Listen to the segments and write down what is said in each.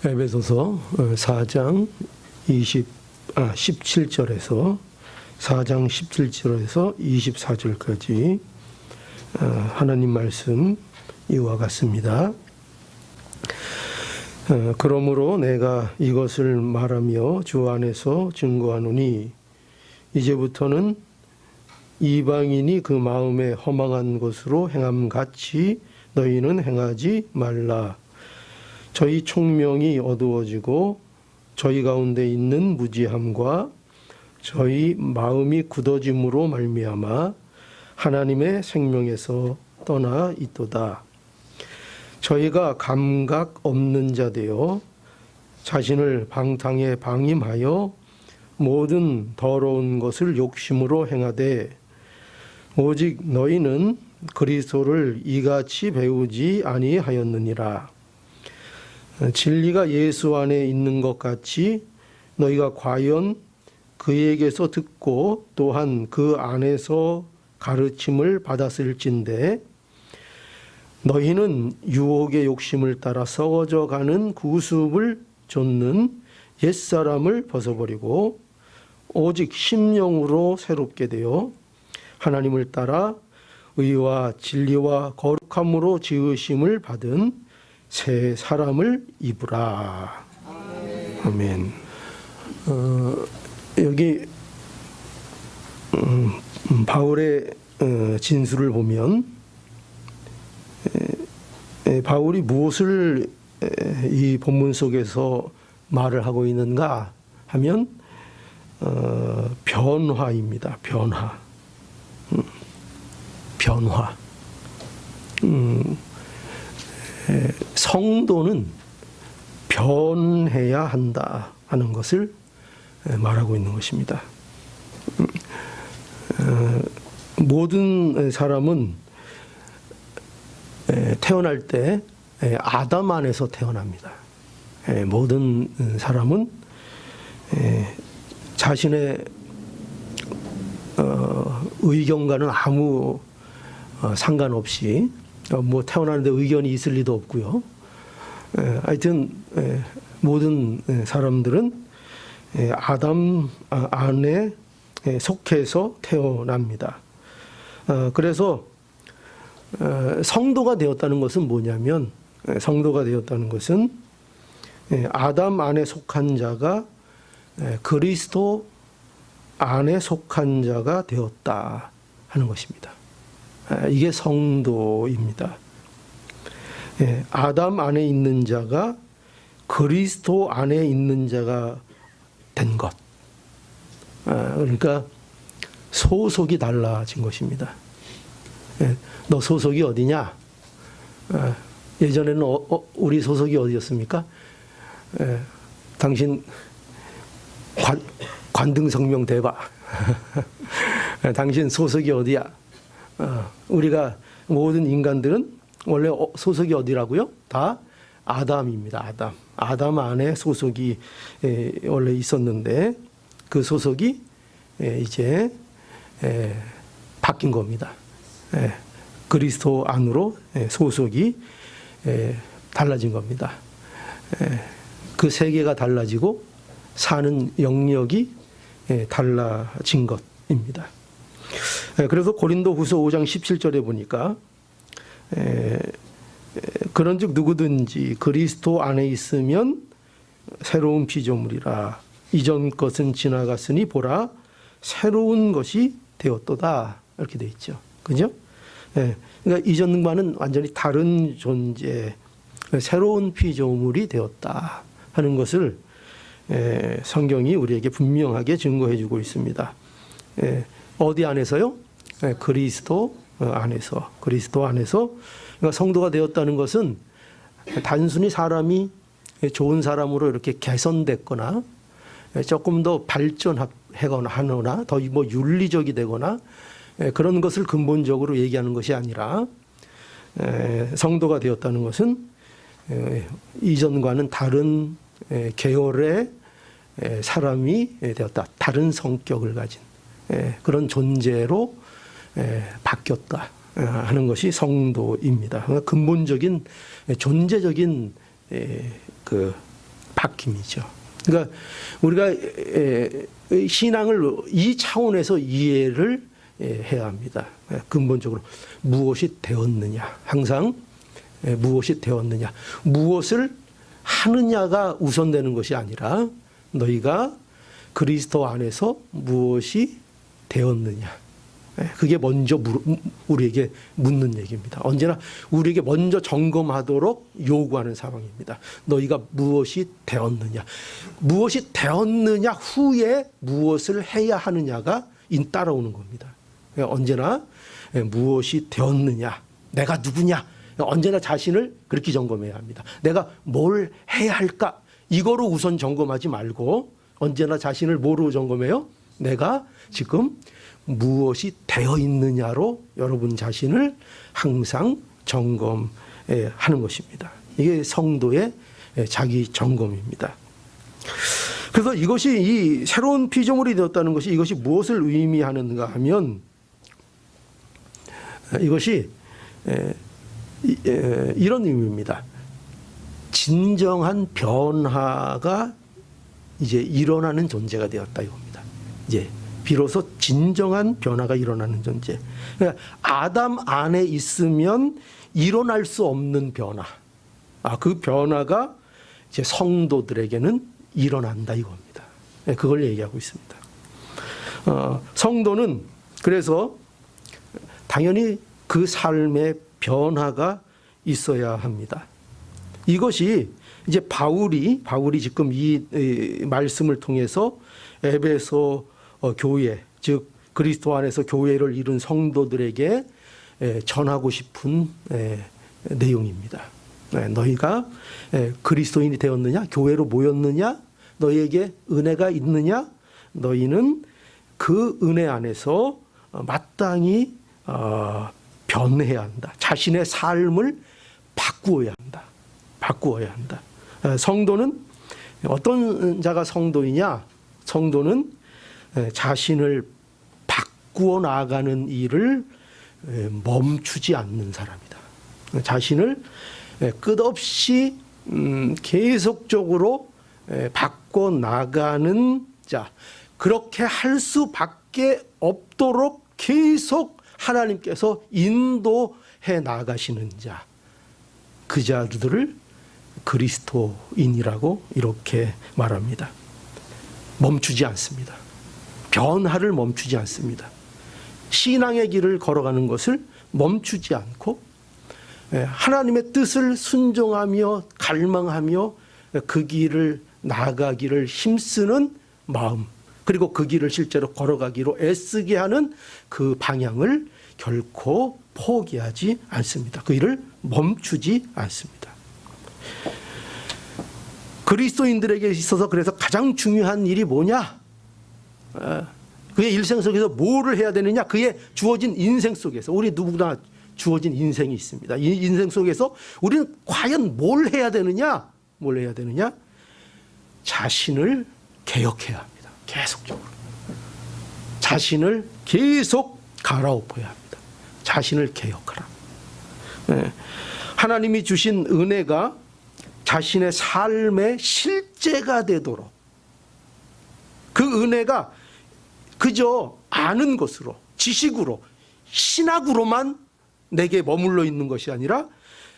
에베소서 4장 17절에서 4장 17절에서 24절까지 하나님 말씀 이와 같습니다. 그러므로 내가 이것을 말하며 주 안에서 증거하노니 이제부터는 이방인이 그 마음에 허망한 것으로 행함같이 너희는 행하지 말라. 저희 총명이 어두워지고 저희 가운데 있는 무지함과 저희 마음이 굳어짐으로 말미암아 하나님의 생명에서 떠나 있도다. 저희가 감각 없는 자 되어 자신을 방탕에 방임하여 모든 더러운 것을 욕심으로 행하되 오직 너희는 그리스도를 이같이 배우지 아니하였느니라. 진리가 예수 안에 있는 것 같이 너희가 과연 그에게서 듣고 또한 그 안에서 가르침을 받았을진데 너희는 유혹의 욕심을 따라 썩어져 가는 구습을 좇는 옛사람을 벗어버리고 오직 심령으로 새롭게 되어 하나님을 따라 의와 진리와 거룩함으로 지으심을 받은 새 사람을 입으라. 아멘. 여기 바울의 진술을 보면 바울이 무엇을 이 본문 속에서 말을 하고 있는가 하면 변화입니다. 변화. 성도는 변해야 한다 하는 것을 말하고 있는 것입니다. 모든 사람은 태어날 때 아담 안에서 태어납니다. 모든 사람은 자신의 의견과는 아무 상관없이 뭐 태어나는데 의견이 있을 리도 없고요. 하여튼 모든 사람들은 아담 안에 속해서 태어납니다. 그래서 성도가 되었다는 것은 뭐냐면 성도가 되었다는 것은 아담 안에 속한 자가 그리스도 안에 속한 자가 되었다 하는 것입니다. 이게 성도입니다. 아담 안에 있는 자가 그리스도 안에 있는 자가 된 것. 그러니까 소속이 달라진 것입니다. 너 소속이 어디냐? 예전에는 우리 소속이 어디였습니까? 당신 관등성명 대봐. 당신 소속이 어디야? 우리가 모든 인간들은 원래 소속이 어디라고요? 다 아담입니다. 아담 안에 소속이 원래 있었는데 그 소속이 이제 바뀐 겁니다. 그리스도 안으로 소속이 달라진 겁니다. 그 세계가 달라지고 사는 영역이 달라진 것입니다. 그래서 고린도후서 5장 17절에 보니까 그런즉 누구든지 그리스도 안에 있으면 새로운 피조물이라. 이전 것은 지나갔으니 보라 새로운 것이 되었도다. 이렇게 돼 있죠. 그죠? 그러니까 이전과는 완전히 다른 존재, 새로운 피조물이 되었다 하는 것을 성경이 우리에게 분명하게 증거해 주고 있습니다. 어디 안에서요? 그리스도 안에서. 그리스도 안에서. 그러니까 성도가 되었다는 것은 단순히 사람이 좋은 사람으로 이렇게 개선됐거나 조금 더 발전하거나 더 뭐 윤리적이 되거나 그런 것을 근본적으로 얘기하는 것이 아니라 성도가 되었다는 것은 이전과는 다른 계열의 사람이 되었다. 다른 성격을 가진 그런 존재로 바뀌었다 하는 것이 성도입니다. 근본적인 존재적인 그 바뀜이죠. 그러니까 우리가 신앙을 이 차원에서 이해를 해야 합니다. 근본적으로 무엇이 되었느냐, 항상 무엇이 되었느냐, 무엇을 하느냐가 우선되는 것이 아니라 너희가 그리스도 안에서 무엇이 되었느냐, 그게 먼저 우리에게 묻는 얘기입니다. 언제나 우리에게 먼저 점검하도록 요구하는 상황입니다. 너희가 무엇이 되었느냐, 무엇이 되었느냐 후에 무엇을 해야 하느냐가 따라오는 겁니다. 언제나 무엇이 되었느냐, 내가 누구냐, 언제나 자신을 그렇게 점검해야 합니다. 내가 뭘 해야 할까, 이거로 우선 점검하지 말고 언제나 자신을 뭐로 점검해요? 내가 지금 무엇이 되어 있느냐로 여러분 자신을 항상 점검하는 것입니다. 이게 성도의 자기 점검입니다. 그래서 이것이 이 새로운 피조물이 되었다는 것이 이것이 무엇을 의미하는가 하면 이것이 이런 의미입니다. 진정한 변화가 이제 일어나는 존재가 되었다 이겁니다. 이제 비로소 진정한 변화가 일어나는 존재. 그러니까 아담 안에 있으면 일어날 수 없는 변화. 그 변화가 이제 성도들에게는 일어난다 이겁니다. 그걸 얘기하고 있습니다. 성도는 그래서 당연히 그 삶의 변화가 있어야 합니다. 이것이 이제 바울이 지금 이 말씀을 통해서 에베소 교회, 즉 그리스도 안에서 교회를 이룬 성도들에게 전하고 싶은 내용입니다. 너희가 그리스도인이 되었느냐, 교회로 모였느냐, 너희에게 은혜가 있느냐, 너희는 그 은혜 안에서 마땅히 변해야 한다. 자신의 삶을 바꾸어야 한다. 바꾸어야 한다. 성도는 어떤 자가 성도이냐? 성도는 자신을 바꾸어 나가는 일을 멈추지 않는 사람이다. 자신을 끝없이 계속적으로 바꿔 나가는 자, 그렇게 할 수밖에 없도록 계속 하나님께서 인도해 나가시는 자, 그 자들을 그리스도인이라고 이렇게 말합니다. 멈추지 않습니다. 변화를 멈추지 않습니다. 신앙의 길을 걸어가는 것을 멈추지 않고 하나님의 뜻을 순종하며 갈망하며 그 길을 나아가기를 힘쓰는 마음, 그리고 그 길을 실제로 걸어가기로 애쓰게 하는 그 방향을 결코 포기하지 않습니다. 그 일을 멈추지 않습니다. 그리스도인들에게 있어서 그래서 가장 중요한 일이 뭐냐? 그의 일생 속에서 뭐를 해야 되느냐? 그의 주어진 인생 속에서, 우리 누구나 주어진 인생이 있습니다. 이 인생 속에서 우리는 과연 뭘 해야 되느냐? 뭘 해야 되느냐? 자신을 개혁해야 합니다. 계속적으로. 자신을 계속 갈아엎어야 합니다. 자신을 개혁하라. 하나님이 주신 은혜가 자신의 삶의 실제가 되도록, 그 은혜가 그저 아는 것으로, 지식으로, 신학으로만 내게 머물러 있는 것이 아니라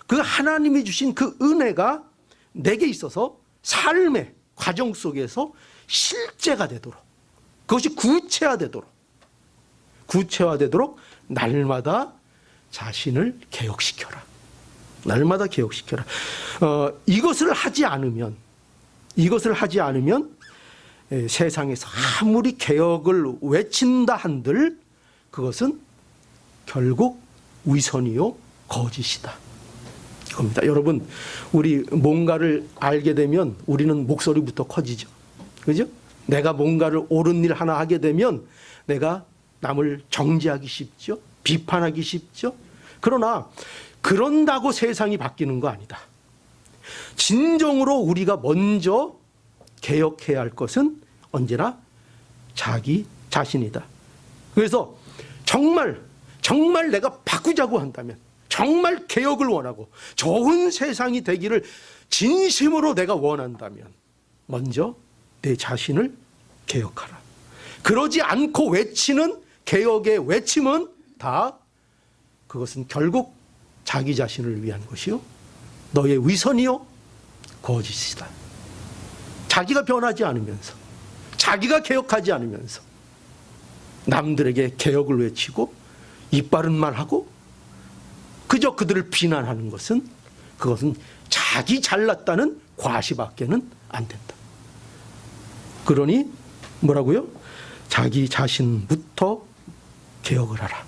그 하나님이 주신 그 은혜가 내게 있어서 삶의 과정 속에서 실제가 되도록, 그것이 구체화되도록 날마다 자신을 개혁시켜라. 날마다 개혁시켜라. 이것을 하지 않으면 세상에서 아무리 개혁을 외친다 한들 그것은 결국 위선이요 거짓이다. 이겁니다. 여러분, 우리 뭔가를 알게 되면 우리는 목소리부터 커지죠. 그죠? 내가 뭔가를 옳은 일 하나 하게 되면 내가 남을 정죄하기 쉽죠. 비판하기 쉽죠. 그러나 그런다고 세상이 바뀌는 거 아니다. 진정으로 우리가 먼저 개혁해야 할 것은 언제나 자기 자신이다. 그래서 정말 내가 바꾸자고 한다면, 정말 개혁을 원하고 좋은 세상이 되기를 진심으로 내가 원한다면 먼저 내 자신을 개혁하라. 그러지 않고 외치는 개혁의 외침은 다 그것은 결국 자기 자신을 위한 것이요, 너의 위선이요 거짓이다. 자기가 변하지 않으면서, 자기가 개혁하지 않으면서 남들에게 개혁을 외치고 이빠른 말하고 그저 그들을 비난하는 것은, 그것은 자기 잘났다는 과시밖에는 안 된다. 그러니 뭐라고요? 자기 자신부터 개혁을 하라.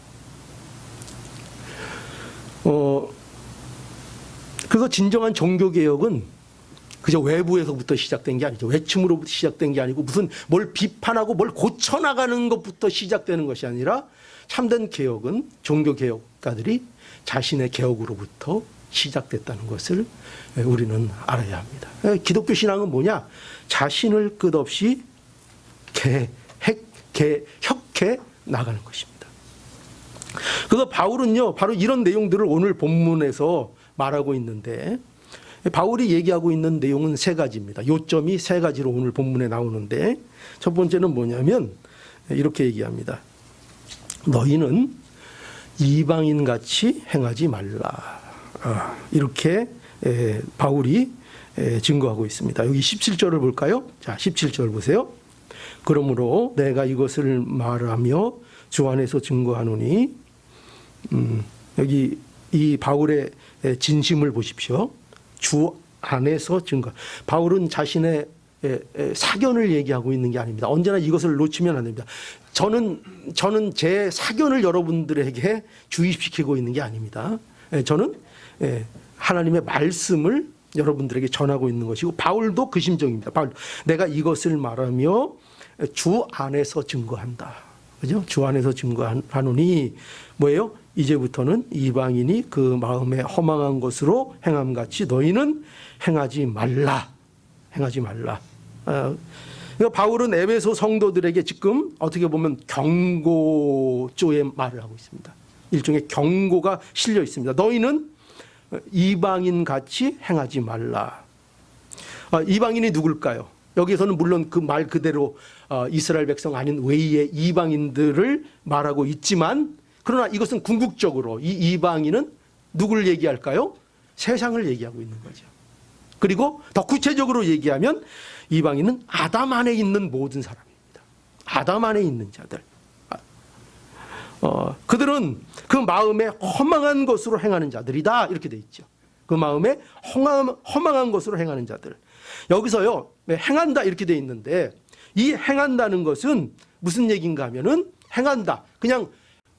그래서 진정한 종교개혁은 그저 외부에서부터 시작된 게 아니죠. 외침으로부터 시작된 게 아니고 무슨 뭘 비판하고 뭘 고쳐나가는 것부터 시작되는 것이 아니라 참된 개혁은 종교개혁가들이 자신의 개혁으로부터 시작됐다는 것을 우리는 알아야 합니다. 기독교 신앙은 뭐냐? 자신을 끝없이 개혁해 나가는 것입니다. 그래서 바울은요, 바로 이런 내용들을 오늘 본문에서 말하고 있는데, 바울이 얘기하고 있는 내용은 세 가지입니다. 요점이 세 가지로 오늘 본문에 나오는데, 첫 번째는 뭐냐면 이렇게 얘기합니다. 너희는 이방인같이 행하지 말라. 이렇게 바울이 증거하고 있습니다. 여기 17절을 볼까요? 자, 17절 보세요. 그러므로 내가 이것을 말하며 주 안에서 증거하노니, 여기 이 바울의 진심을 보십시오. 주 안에서 증거. 바울은 자신의 사견을 얘기하고 있는 게 아닙니다. 언제나 이것을 놓치면 안 됩니다. 저는 제 사견을 여러분들에게 주입시키고 있는 게 아닙니다. 저는 하나님의 말씀을 여러분들에게 전하고 있는 것이고, 바울도 그 심정입니다. 바울, 내가 이것을 말하며 주 안에서 증거한다. 그죠? 주 안에서 증거하노니 뭐예요? 이제부터는 이방인이 그 마음에 허망한 것으로 행함같이 너희는 행하지 말라. 행하지 말라. 그러니까 바울은 에베소 성도들에게 지금 어떻게 보면 경고조의 말을 하고 있습니다. 일종의 경고가 실려 있습니다. 너희는 이방인같이 행하지 말라. 이방인이 누굴까요? 여기서는 물론 그 말 그대로 이스라엘 백성 아닌 외의 이방인들을 말하고 있지만, 그러나 이것은 궁극적으로 이 이방인은 누구를 얘기할까요? 세상을 얘기하고 있는 거죠. 그리고 더 구체적으로 얘기하면 이방인은 아담 안에 있는 모든 사람입니다. 아담 안에 있는 자들. 그들은 그 마음에 허망한 것으로 행하는 자들이다. 이렇게 돼 있죠. 그 마음에 허망한 것으로 행하는 자들. 여기서요, 행한다 이렇게 돼 있는데, 이 행한다는 것은 무슨 얘기인가 하면은, 행한다, 그냥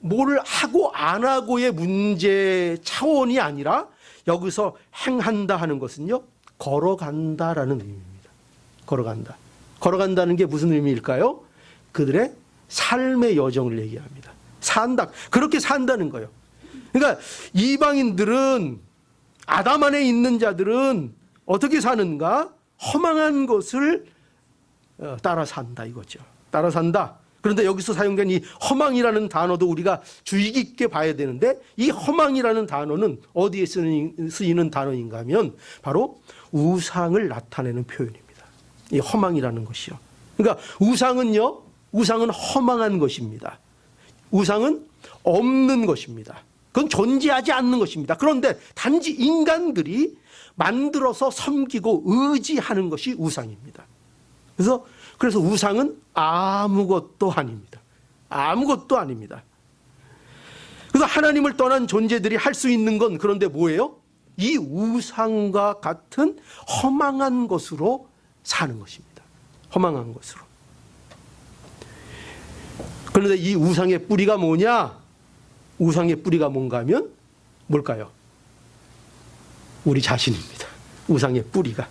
뭐를 하고 안 하고의 문제 차원이 아니라 여기서 행한다 하는 것은요, 걸어간다라는 의미입니다. 걸어간다. 걸어간다는 게 무슨 의미일까요? 그들의 삶의 여정을 얘기합니다. 산다. 그렇게 산다는 거예요. 그러니까 이방인들은, 아담 안에 있는 자들은 어떻게 사는가? 허망한 것을 따라 산다 이거죠. 따라 산다. 그런데 여기서 사용된 이 허망이라는 단어도 우리가 주의 깊게 봐야 되는데, 이 허망이라는 단어는 어디에 쓰이는 단어인가 하면 바로 우상을 나타내는 표현입니다. 이 허망이라는 것이요. 그러니까 우상은 허망한 것입니다. 우상은 없는 것입니다. 그건 존재하지 않는 것입니다. 그런데 단지 인간들이 만들어서 섬기고 의지하는 것이 우상입니다. 그래서 우상은 아무것도 아닙니다. 아무것도 아닙니다. 그래서 하나님을 떠난 존재들이 할 수 있는 건, 그런데 뭐예요? 이 우상과 같은 허망한 것으로 사는 것입니다. 허망한 것으로. 그런데 이 우상의 뿌리가 뭐냐? 우상의 뿌리가 뭔가 하면 뭘까요? 우리 자신입니다. 우상의 뿌리가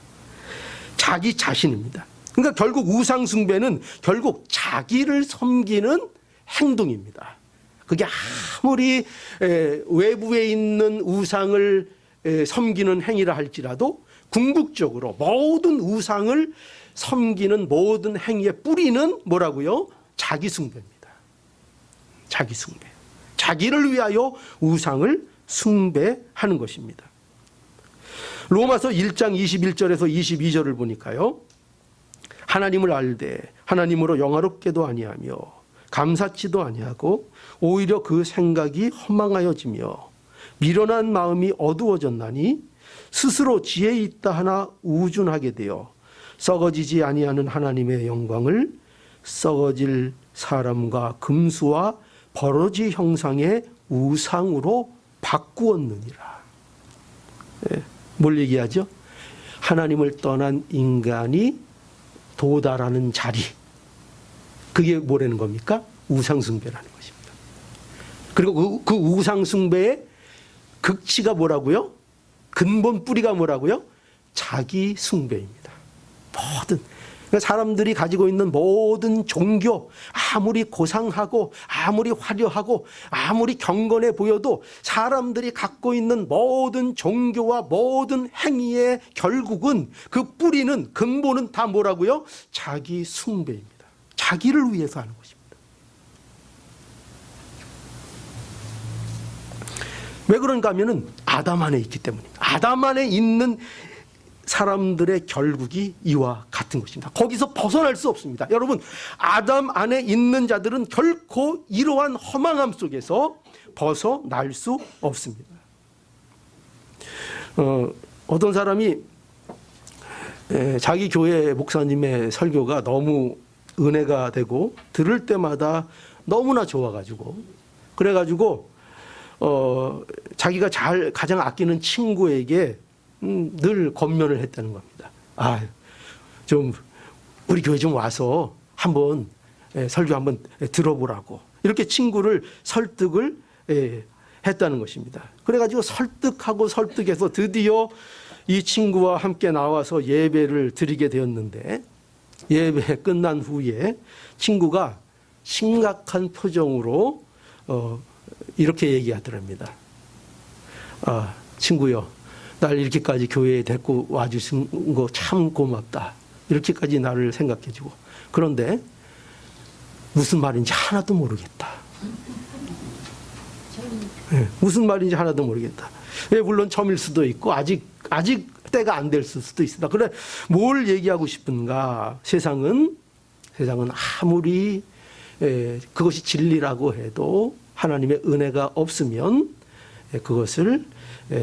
자기 자신입니다. 그러니까 결국 우상 숭배는 결국 자기를 섬기는 행동입니다. 그게 아무리 외부에 있는 우상을 섬기는 행위라 할지라도 궁극적으로 모든 우상을 섬기는 모든 행위의 뿌리는 뭐라고요? 자기 숭배입니다. 자기 숭배. 자기를 위하여 우상을 숭배하는 것입니다. 로마서 1장 21절에서 22절을 보니까요, 하나님을 알되 하나님으로 영화롭게도 아니하며 감사치도 아니하고 오히려 그 생각이 허망하여지며 미련한 마음이 어두워졌나니 스스로 지혜 있다 하나 우준하게 되어 썩어지지 아니하는 하나님의 영광을 썩어질 사람과 금수와 버러지 형상의 우상으로 바꾸었느니라. 뭘 얘기하죠? 하나님을 떠난 인간이 도달하는 자리. 그게 뭐라는 겁니까? 우상숭배라는 것입니다. 그리고 그 우상숭배의 극치가 뭐라고요? 근본 뿌리가 뭐라고요? 자기 숭배입니다. 모든 그러니까 사람들이 가지고 있는 모든 종교, 아무리 고상하고 아무리 화려하고 아무리 경건해 보여도 사람들이 갖고 있는 모든 종교와 모든 행위의 결국은 그 뿌리는 근본은 다 뭐라고요? 자기 숭배입니다. 자기를 위해서 하는 것입니다. 왜 그런가 하면은 아담 안에 있기 때문입니다. 아담 안에 있는 사람들의 결국이 이와 같은 것입니다. 거기서 벗어날 수 없습니다. 여러분, 아담 안에 있는 자들은 결코 이러한 허망함 속에서 벗어날 수 없습니다. 어떤 사람이 자기 교회 목사님의 설교가 너무 은혜가 되고 들을 때마다 너무나 좋아가지고 그래가지고 자기가 가장 아끼는 친구에게 늘 권면을 했다는 겁니다. 좀 우리 교회 좀 와서 한번 설교 한번 들어보라고 이렇게 친구를 설득을 했다는 것입니다. 그래가지고 설득해서 드디어 이 친구와 함께 나와서 예배를 드리게 되었는데 예배 끝난 후에 친구가 심각한 표정으로 이렇게 얘기하더랍니다. 친구요, 날 이렇게까지 교회에 데리고 와주신 거 참 고맙다. 이렇게까지 나를 생각해주고. 그런데 무슨 말인지 하나도 모르겠다. 무슨 말인지 하나도 모르겠다. 물론 처음일 수도 있고 아직 때가 안 될 수도 있습니다. 그래 뭘 얘기하고 싶은가? 세상은 아무리 그것이 진리라고 해도 하나님의 은혜가 없으면 그것을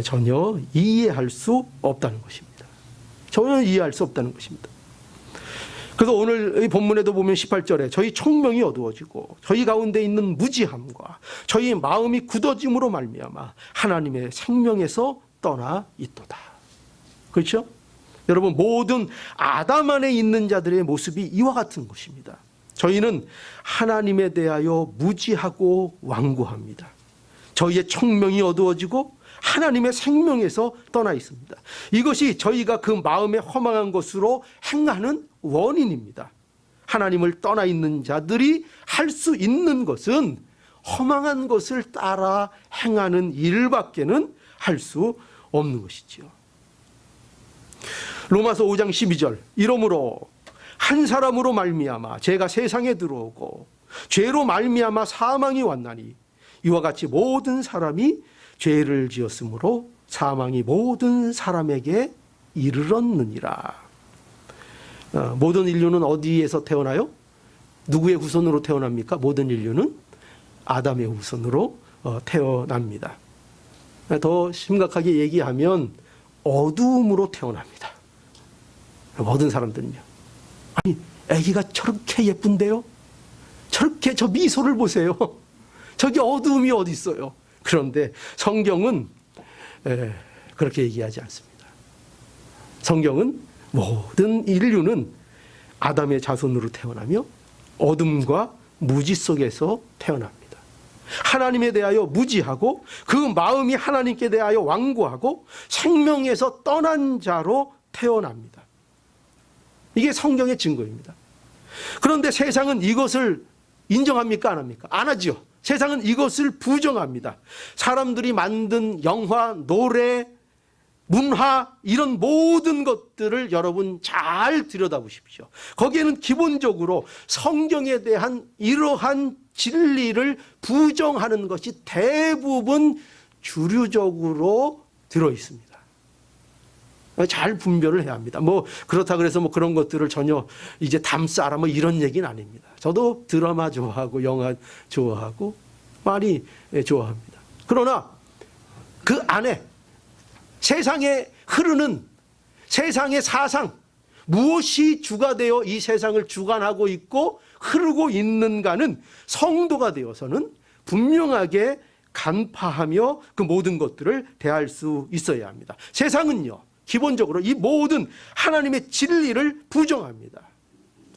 전혀 이해할 수 없다는 것입니다. 전혀 이해할 수 없다는 것입니다. 그래서 오늘 이 본문에도 보면 18절에 저희 총명이 어두워지고 저희 가운데 있는 무지함과 저희 마음이 굳어짐으로 말미암아 하나님의 생명에서 떠나 있도다. 그렇죠? 여러분, 모든 아담 안에 있는 자들의 모습이 이와 같은 것입니다. 저희는 하나님에 대하여 무지하고 완고합니다. 저희의 총명이 어두워지고 하나님의 생명에서 떠나 있습니다. 이것이 저희가 그 마음에 허망한 것으로 행하는 원인입니다. 하나님을 떠나 있는 자들이 할 수 있는 것은 허망한 것을 따라 행하는 일밖에는 할 수 없는 것이지요. 로마서 5장 12절 이러므로 한 사람으로 말미암아 죄가 세상에 들어오고 죄로 말미암아 사망이 왔나니 이와 같이 모든 사람이 죄를 지었으므로 사망이 모든 사람에게 이르렀느니라. 모든 인류는 어디에서 태어나요? 누구의 후손으로 태어납니까? 모든 인류는 아담의 후손으로 태어납니다. 더 심각하게 얘기하면 어두움으로 태어납니다. 모든 사람들은요. 아니, 아기가 저렇게 예쁜데요? 저렇게 저 미소를 보세요. 저기 어두움이 어디 있어요? 그런데 성경은 그렇게 얘기하지 않습니다. 성경은 모든 인류는 아담의 자손으로 태어나며 어둠과 무지 속에서 태어납니다. 하나님에 대하여 무지하고 그 마음이 하나님께 대하여 완고하고 생명에서 떠난 자로 태어납니다. 이게 성경의 증거입니다. 그런데 세상은 이것을 인정합니까? 안 합니까? 안 하죠. 세상은 이것을 부정합니다. 사람들이 만든 영화, 노래, 문화 이런 모든 것들을 여러분 잘 들여다보십시오. 거기에는 기본적으로 성경에 대한 이러한 진리를 부정하는 것이 대부분 주류적으로 들어 있습니다. 잘 분별을 해야 합니다. 뭐 그렇다 그래서 뭐 그런 것들을 전혀 이제 담싸라 뭐 이런 얘기는 아닙니다. 저도 드라마 좋아하고 영화 좋아하고 많이 좋아합니다. 그러나 그 안에 세상에 흐르는 세상의 사상, 무엇이 주가 되어 이 세상을 주관하고 있고 흐르고 있는가는 성도가 되어서는 분명하게 간파하며 그 모든 것들을 대할 수 있어야 합니다. 세상은요, 기본적으로 이 모든 하나님의 진리를 부정합니다.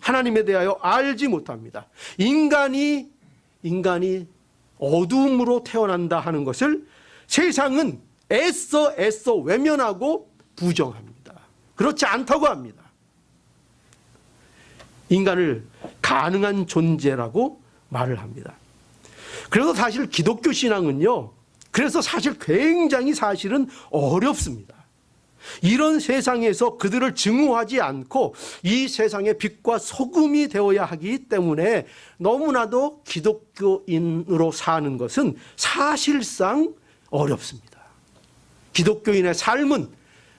하나님에 대하여 알지 못합니다. 인간이 어둠으로 태어난다 하는 것을 세상은 애써 외면하고 부정합니다. 그렇지 않다고 합니다. 인간을 가능한 존재라고 말을 합니다. 그래서 사실 기독교 신앙은요, 그래서 사실 굉장히 사실은 어렵습니다. 이런 세상에서 그들을 증오하지 않고 이 세상의 빛과 소금이 되어야 하기 때문에 너무나도 기독교인으로 사는 것은 사실상 어렵습니다. 기독교인의 삶은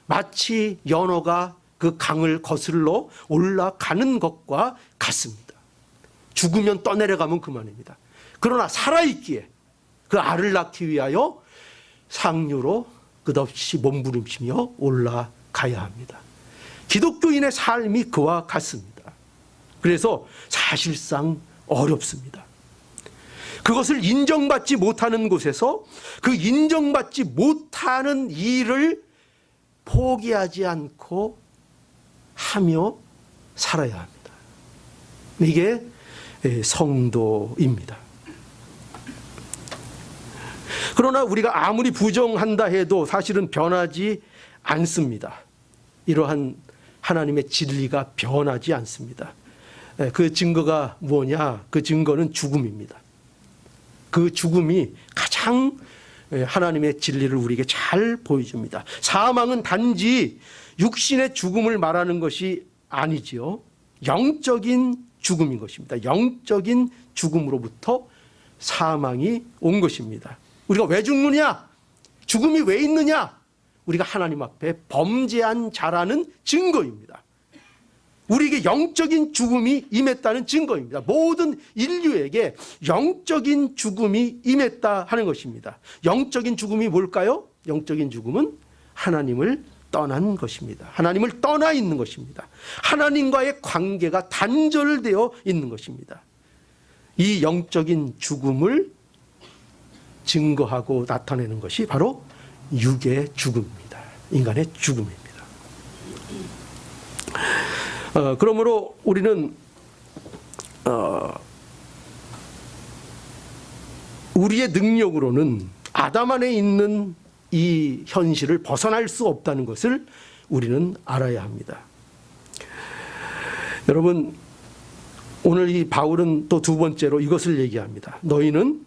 마치 연어가 그 강을 거슬러 올라가는 것과 같습니다. 죽으면 떠내려가면 그만입니다. 그러나 살아있기에 그 알을 낳기 위하여 상류로 끝없이 몸부림치며 올라가야 합니다. 기독교인의 삶이 그와 같습니다. 그래서 사실상 어렵습니다. 그것을 인정받지 못하는 곳에서 그 인정받지 못하는 일을 포기하지 않고 하며 살아야 합니다. 이게 성도입니다. 그러나 우리가 아무리 부정한다 해도 사실은 변하지 않습니다. 이러한 하나님의 진리가 변하지 않습니다. 그 증거가 뭐냐? 그 증거는 죽음입니다. 그 죽음이 가장 하나님의 진리를 우리에게 잘 보여줍니다. 사망은 단지 육신의 죽음을 말하는 것이 아니지요. 영적인 죽음인 것입니다. 영적인 죽음으로부터 사망이 온 것입니다. 우리가 왜 죽느냐? 죽음이 왜 있느냐? 우리가 하나님 앞에 범죄한 자라는 증거입니다. 우리에게 영적인 죽음이 임했다는 증거입니다. 모든 인류에게 영적인 죽음이 임했다 하는 것입니다. 영적인 죽음이 뭘까요? 영적인 죽음은 하나님을 떠난 것입니다. 하나님을 떠나 있는 것입니다. 하나님과의 관계가 단절되어 있는 것입니다. 이 영적인 죽음을 증거하고 나타내는 것이 바로 육의 죽음입니다. 인간의 죽음입니다. 그러므로 우리는 우리의 능력으로는 아담 안에 있는 이 현실을 벗어날 수 없다는 것을 우리는 알아야 합니다. 여러분, 오늘 이 바울은 또 두 번째로 이것을 얘기합니다. 너희는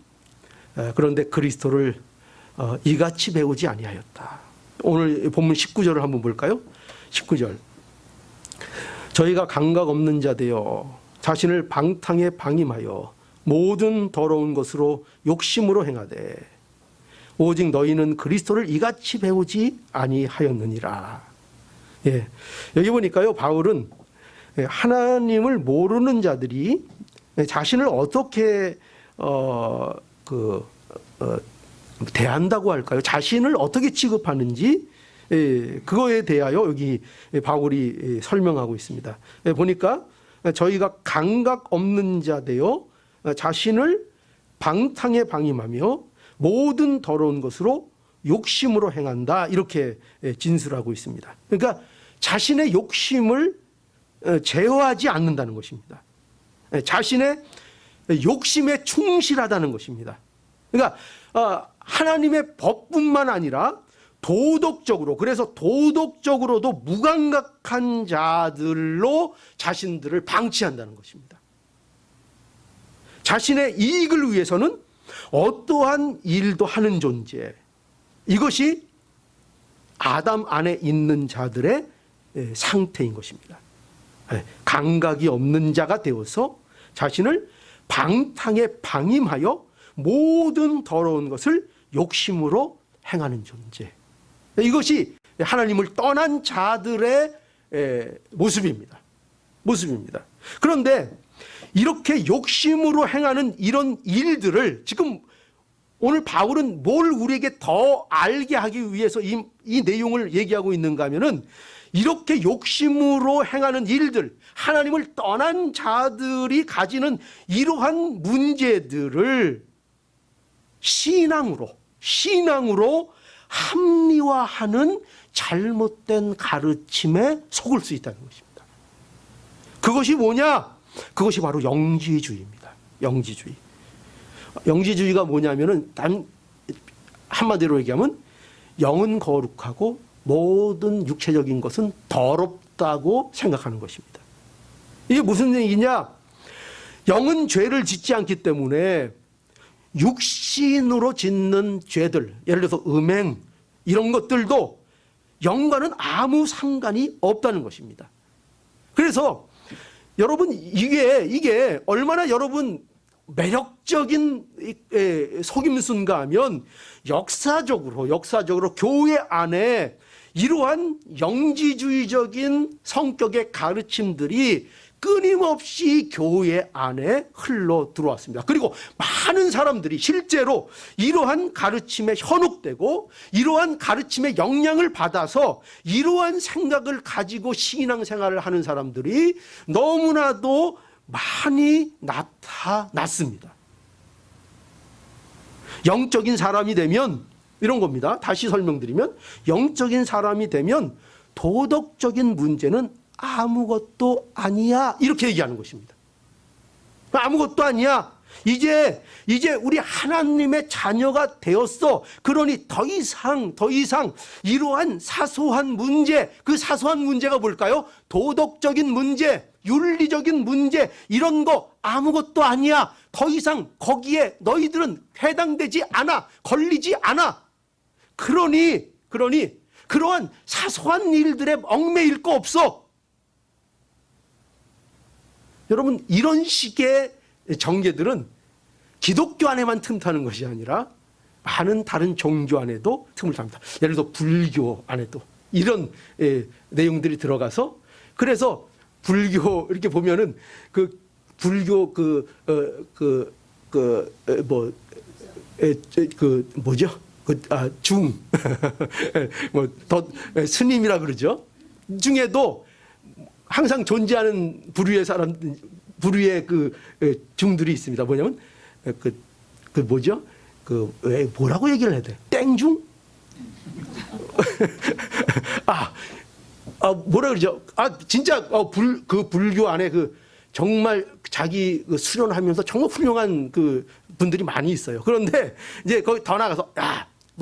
그런데 그리스도를 이같이 배우지 아니하였다. 오늘 본문 19절을 한번 볼까요? 19절. 저희가 감각 없는 자 되어 자신을 방탕에 방임하여 모든 더러운 것으로 욕심으로 행하되 오직 너희는 그리스도를 이같이 배우지 아니하였느니라. 예, 여기 보니까요, 바울은 하나님을 모르는 자들이 자신을 어떻게 대한다고 할까요? 자신을 어떻게 취급하는지 그거에 대하여 여기 바울이 설명하고 있습니다. 보니까 저희가 감각 없는 자 되어 자신을 방탕에 방임하며 모든 더러운 것으로 욕심으로 행한다, 이렇게 진술하고 있습니다. 그러니까 자신의 욕심을 제어하지 않는다는 것입니다. 자신의 욕심에 충실하다는 것입니다. 그러니까 하나님의 법뿐만 아니라 도덕적으로, 그래서 도덕적으로도 무감각한 자들로 자신들을 방치한다는 것입니다. 자신의 이익을 위해서는 어떠한 일도 하는 존재, 이것이 아담 안에 있는 자들의 상태인 것입니다. 감각이 없는 자가 되어서 자신을 방탕에 방임하여 모든 더러운 것을 욕심으로 행하는 존재. 이것이 하나님을 떠난 자들의 모습입니다. 그런데 이렇게 욕심으로 행하는 이런 일들을 지금 오늘 바울은 뭘 우리에게 더 알게 하기 위해서 이 내용을 얘기하고 있는가 하면은, 이렇게 욕심으로 행하는 일들, 하나님을 떠난 자들이 가지는 이러한 문제들을 신앙으로 합리화하는 잘못된 가르침에 속을 수 있다는 것입니다. 그것이 뭐냐? 그것이 바로 영지주의입니다. 영지주의가 뭐냐면은 한마디로 얘기하면 영은 거룩하고 모든 육체적인 것은 더럽다고 생각하는 것입니다. 이게 무슨 얘기냐? 영은 죄를 짓지 않기 때문에 육신으로 짓는 죄들, 예를 들어서 음행 이런 것들도 영과는 아무 상관이 없다는 것입니다. 그래서 여러분 이게 얼마나 여러분 매력적인 속임수인가 하면, 역사적으로 교회 안에 이러한 영지주의적인 성격의 가르침들이 끊임없이 교회 안에 흘러 들어왔습니다. 그리고 많은 사람들이 실제로 이러한 가르침에 현혹되고 이러한 가르침의 영향을 받아서 이러한 생각을 가지고 신앙생활을 하는 사람들이 너무나도 많이 나타났습니다. 영적인 사람이 되면 이런 겁니다. 다시 설명드리면, 영적인 사람이 되면 도덕적인 문제는 아무것도 아니야, 이렇게 얘기하는 것입니다. 아무것도 아니야. 이제 우리 하나님의 자녀가 되었어. 그러니 더 이상 이러한 사소한 문제, 그 사소한 문제가 뭘까요? 도덕적인 문제, 윤리적인 문제, 이런 거 아무것도 아니야. 더 이상 거기에 너희들은 해당되지 않아. 걸리지 않아. 그러니 그러한 사소한 일들에 얽매일 거 없어. 여러분, 이런 식의 정죄들은 기독교 안에만 틈타는 것이 아니라 많은 다른 종교 안에도 틈을 탑니다. 예를 들어 불교 안에도 이런 내용들이 들어가서, 그래서 불교 이렇게 보면은 그 불교 중 뭐 더 스님이라 그러죠. 중에도 항상 존재하는 부류의 중들이 있습니다. 뭐냐면 왜 뭐라고 얘기를 해야 돼? 땡중? 뭐라 그러죠? 진짜 불교 안에 정말 자기 수련하면서 정말 훌륭한 분들이 많이 있어요. 그런데 이제 거기 더 나가서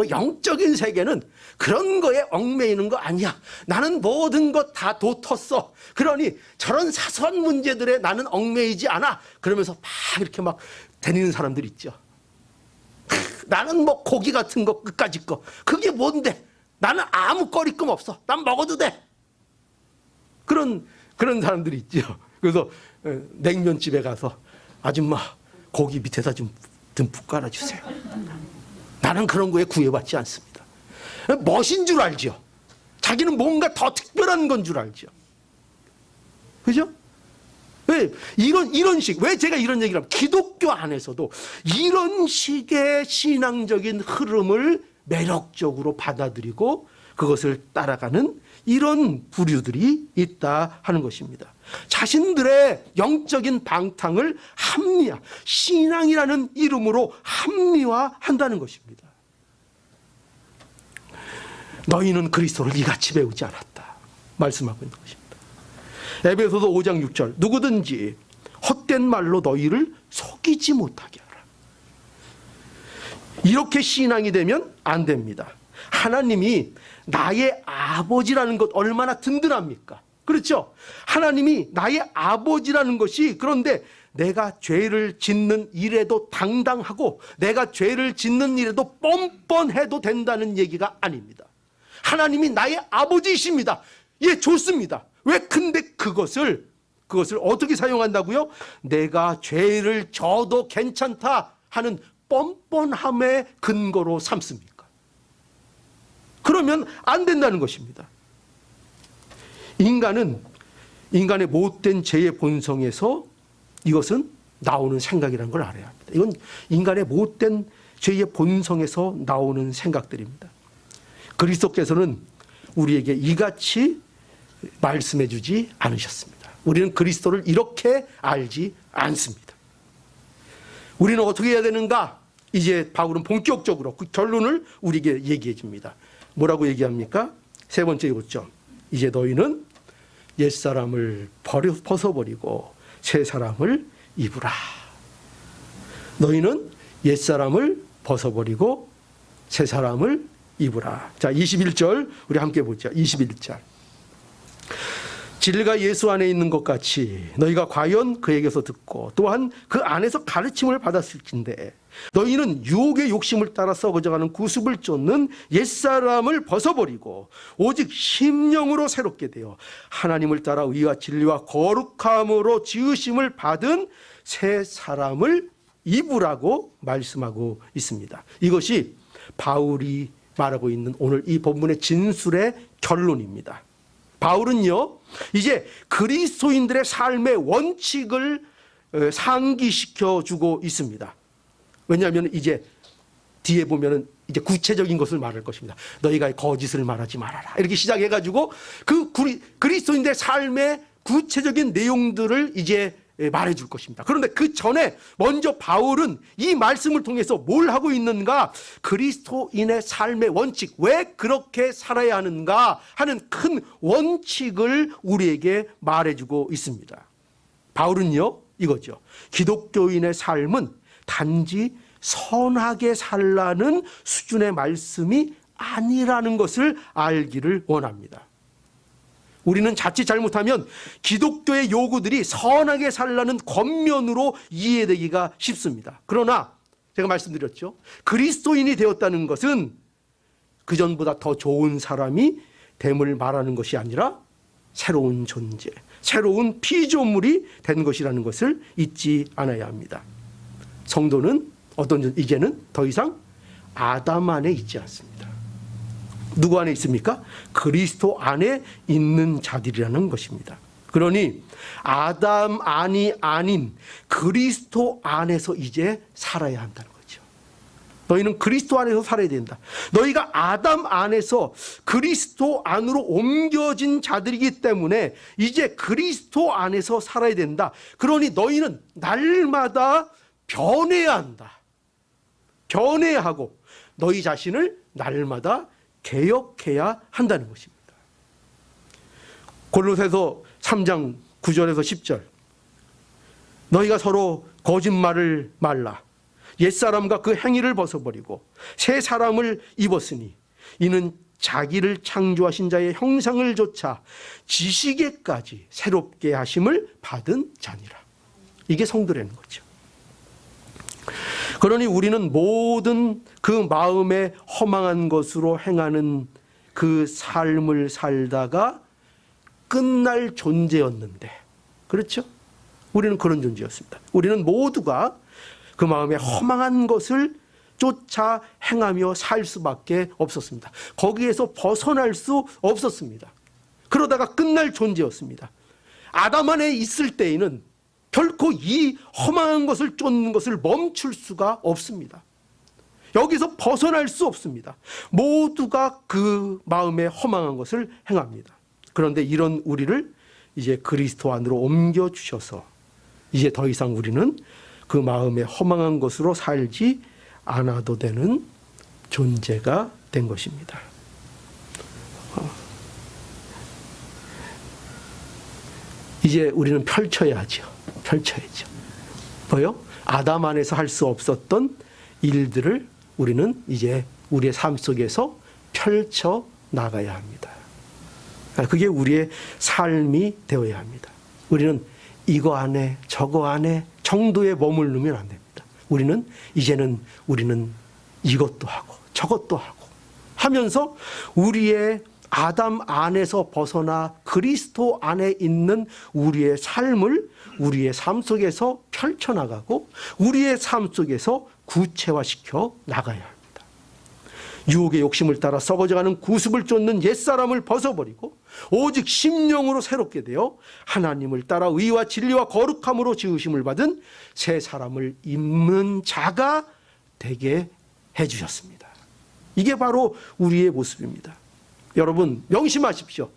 영적인 세계는 그런 거에 얽매이는 거 아니야. 나는 모든 것 다 도텄어. 그러니 저런 사소한 문제들에 나는 얽매이지 않아. 그러면서 이렇게 다니는 사람들 있죠. 나는 고기 같은 거 끝까지 거. 그게 뭔데? 나는 아무 거리낌 없어. 난 먹어도 돼. 그런 사람들이 있죠. 그래서 냉면집에 가서 아줌마 고기 밑에다 좀 듬뿍 깔아주세요. 나는 그런 거에 구애받지 않습니다. 멋인 줄 알죠. 자기는 뭔가 더 특별한 건 줄 알죠. 그죠? 왜 이런 식, 왜 제가 이런 얘기를 하면, 기독교 안에서도 이런 식의 신앙적인 흐름을 매력적으로 받아들이고 그것을 따라가는 이런 부류들이 있다 하는 것입니다. 자신들의 영적인 방탕을 신앙이라는 이름으로 합리화한다는 것입니다. 너희는 그리스도를 이같이 배우지 않았다 말씀하고 있는 것입니다. 에베소서 5장 6절, 누구든지 헛된 말로 너희를 속이지 못하게 하라. 이렇게 신앙이 되면 안 됩니다. 하나님이 나의 아버지라는 것 얼마나 든든합니까? 그렇죠? 하나님이 나의 아버지라는 것이, 그런데 내가 죄를 짓는 일에도 당당하고 내가 죄를 짓는 일에도 뻔뻔해도 된다는 얘기가 아닙니다. 하나님이 나의 아버지이십니다. 예, 좋습니다. 왜? 근데 그것을 어떻게 사용한다고요? 내가 죄를 져도 괜찮다 하는 뻔뻔함의 근거로 삼습니까? 그러면 안 된다는 것입니다. 인간의 못된 죄의 본성에서 이것은 나오는 생각이라는 걸 알아야 합니다. 이건 인간의 못된 죄의 본성에서 나오는 생각들입니다. 그리스도께서는 우리에게 이같이 말씀해 주지 않으셨습니다. 우리는 그리스도를 이렇게 알지 않습니다. 우리는 어떻게 해야 되는가? 이제 바울은 본격적으로 그 결론을 우리에게 얘기해 줍니다. 뭐라고 얘기합니까? 세 번째 요점. 이제 너희는 옛사람을 벗어버리고 새 사람을 입으라. 너희는 옛사람을 벗어버리고 새 사람을 입으라. 자, 21절 우리 함께 보죠. 21절. 진리가 예수 안에 있는 것 같이 너희가 과연 그에게서 듣고 또한 그 안에서 가르침을 받았을진데 너희는 유혹의 욕심을 따라 썩어져가는 구습을 쫓는 옛사람을 벗어버리고 오직 심령으로 새롭게 되어 하나님을 따라 의와 진리와 거룩함으로 지으심을 받은 새 사람을 입으라고 말씀하고 있습니다. 이것이 바울이 말하고 있는 오늘 이 본문의 진술의 결론입니다. 바울은요, 이제 그리스도인들의 삶의 원칙을 상기시켜 주고 있습니다. 왜냐하면 이제 뒤에 보면은 이제 구체적인 것을 말할 것입니다. 너희가 거짓을 말하지 말아라. 이렇게 시작해가지고 그 그리스도인들의 삶의 구체적인 내용들을 이제 말해줄 것입니다. 그런데 그 전에 먼저 바울은 이 말씀을 통해서 뭘 하고 있는가? 그리스도인의 삶의 원칙, 왜 그렇게 살아야 하는가 하는 큰 원칙을 우리에게 말해주고 있습니다. 바울은요, 이거죠. 기독교인의 삶은 단지 선하게 살라는 수준의 말씀이 아니라는 것을 알기를 원합니다. 우리는 자칫 잘못하면 기독교의 요구들이 선하게 살라는 겉면으로 이해되기가 쉽습니다. 그러나 제가 말씀드렸죠. 그리스도인이 되었다는 것은 그전보다 더 좋은 사람이 됨을 말하는 것이 아니라 새로운 존재, 새로운 피조물이 된 것이라는 것을 잊지 않아야 합니다. 성도는 이제는 더 이상 아담 안에 있지 않습니다. 누구 안에 있습니까? 그리스도 안에 있는 자들이라는 것입니다. 그러니 아담 안이 아닌 그리스도 안에서 이제 살아야 한다는 거죠. 너희는 그리스도 안에서 살아야 된다. 너희가 아담 안에서 그리스도 안으로 옮겨진 자들이기 때문에 이제 그리스도 안에서 살아야 된다. 그러니 너희는 날마다 변해야 한다. 변해야 하고 너희 자신을 날마다 개혁해야 한다는 것입니다. 골로새서 3장 9절에서 10절. 너희가 서로 거짓말을 말라. 옛사람과 그 행위를 벗어버리고 새 사람을 입었으니 이는 자기를 창조하신 자의 형상을 조차 지시게까지 새롭게 하심을 받은 자니라. 이게 성도라는 거죠. 그러니 우리는 모든 그 마음에 허망한 것으로 행하는 그 삶을 살다가 끝날 존재였는데, 그렇죠? 우리는 그런 존재였습니다. 우리는 모두가 그 마음에 허망한 것을 쫓아 행하며 살 수밖에 없었습니다. 거기에서 벗어날 수 없었습니다. 그러다가 끝날 존재였습니다. 아담 안에 있을 때에는 결코 이 허망한 것을 쫓는 것을 멈출 수가 없습니다. 여기서 벗어날 수 없습니다. 모두가 그 마음에 허망한 것을 행합니다. 그런데 이런 우리를 이제 그리스도 안으로 옮겨주셔서 이제 더 이상 우리는 그 마음에 허망한 것으로 살지 않아도 되는 존재가 된 것입니다. 이제 우리는 펼쳐야죠. 펼쳐야죠. 뭐요? 아담 안에서 할 수 없었던 일들을 우리는 이제 우리의 삶 속에서 펼쳐 나가야 합니다. 그게 우리의 삶이 되어야 합니다. 우리는 이거 안에 저거 안에 정도에 머무르면 안 됩니다. 이제는 우리는 이것도 하고 저것도 하고 하면서 우리의 아담 안에서 벗어나 그리스도 안에 있는 우리의 삶을 우리의 삶 속에서 펼쳐나가고 우리의 삶 속에서 구체화시켜 나가야 합니다. 유혹의 욕심을 따라 썩어져가는 구습을 쫓는 옛사람을 벗어버리고 오직 심령으로 새롭게 되어 하나님을 따라 의와 진리와 거룩함으로 지으심을 받은 새 사람을 입는 자가 되게 해주셨습니다. 이게 바로 우리의 모습입니다. 여러분 명심하십시오.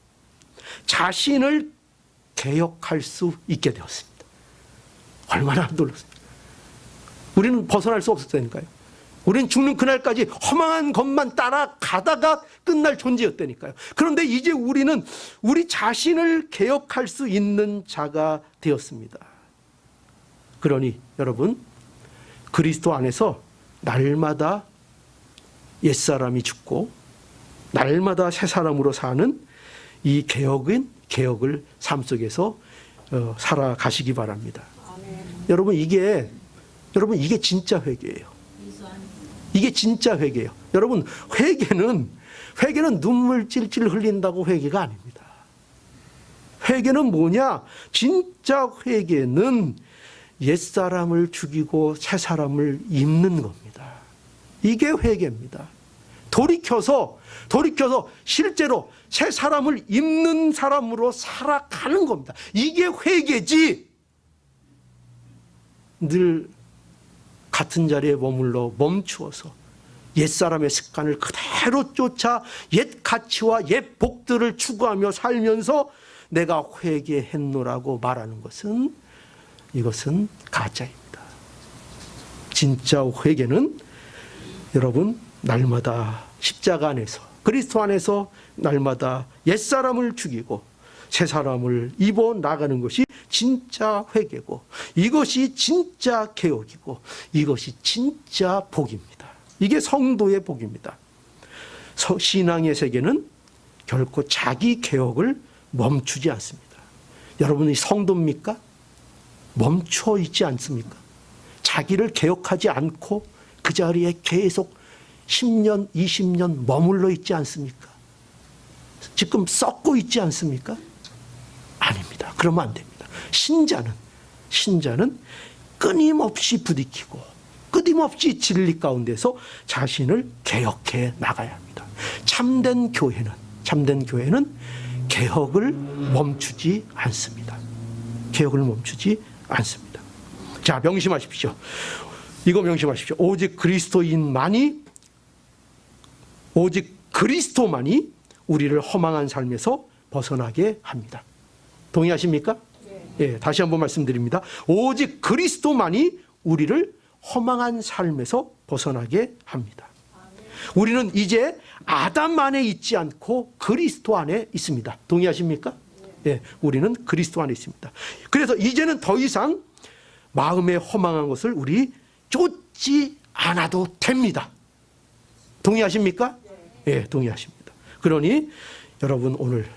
자신을 개혁할 수 있게 되었습니다. 얼마나 놀랐습니까? 우리는 벗어날 수 없었다니까요. 우리는 죽는 그날까지 허망한 것만 따라가다가 끝날 존재였다니까요. 그런데 이제 우리는 우리 자신을 개혁할 수 있는 자가 되었습니다. 그러니 여러분, 그리스도 안에서 날마다 옛사람이 죽고 날마다 새 사람으로 사는 이 개혁을 삶 속에서 살아가시기 바랍니다. 여러분 이게 진짜 회개예요. 이게 진짜 회개예요. 여러분 회개는 눈물 찔찔 흘린다고 회개가 아닙니다. 회개는 뭐냐? 진짜 회개는 옛사람을 죽이고 새사람을 입는 겁니다. 이게 회개입니다. 돌이켜서 실제로 새 사람을 입는 사람으로 살아가는 겁니다. 이게 회개지. 늘 같은 자리에 머물러 멈추어서 옛사람의 습관을 그대로 쫓아 옛 가치와 옛 복들을 추구하며 살면서 내가 회개했노라고 말하는 것은 이것은 가짜입니다. 진짜 회개는 여러분 날마다 십자가 안에서 그리스도 안에서 날마다 옛사람을 죽이고 새사람을 입어 나가는 것이 진짜 회개고 이것이 진짜 개혁이고 이것이 진짜 복입니다. 이게 성도의 복입니다. 신앙의 세계는 결코 자기 개혁을 멈추지 않습니다. 여러분이 성도입니까? 멈춰 있지 않습니까? 자기를 개혁하지 않고 그 자리에 계속 10년, 20년 머물러 있지 않습니까? 지금 썩고 있지 않습니까? 아닙니다. 그러면 안 됩니다. 신자는 끊임없이 부딪히고 끊임없이 진리 가운데서 자신을 개혁해 나가야 합니다. 참된 교회는 개혁을 멈추지 않습니다. 개혁을 멈추지 않습니다. 자, 명심하십시오. 이거 명심하십시오. 오직 그리스도만이 우리를 허망한 삶에서 벗어나게 합니다. 동의하십니까? 예, 다시 한번 말씀드립니다. 오직 그리스도만이 우리를 허망한 삶에서 벗어나게 합니다. 우리는 이제 아담 안에 있지 않고 그리스도 안에 있습니다. 동의하십니까? 예, 우리는 그리스도 안에 있습니다. 그래서 이제는 더 이상 마음에 허망한 것을 우리 쫓지 않아도 됩니다. 동의하십니까? 예, 동의하십니다. 그러니 여러분 오늘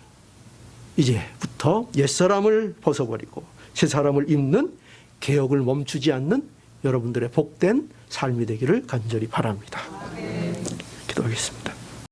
이제부터 옛사람을 벗어버리고 새사람을 입는 개혁을 멈추지 않는 여러분들의 복된 삶이 되기를 간절히 바랍니다. 기도하겠습니다.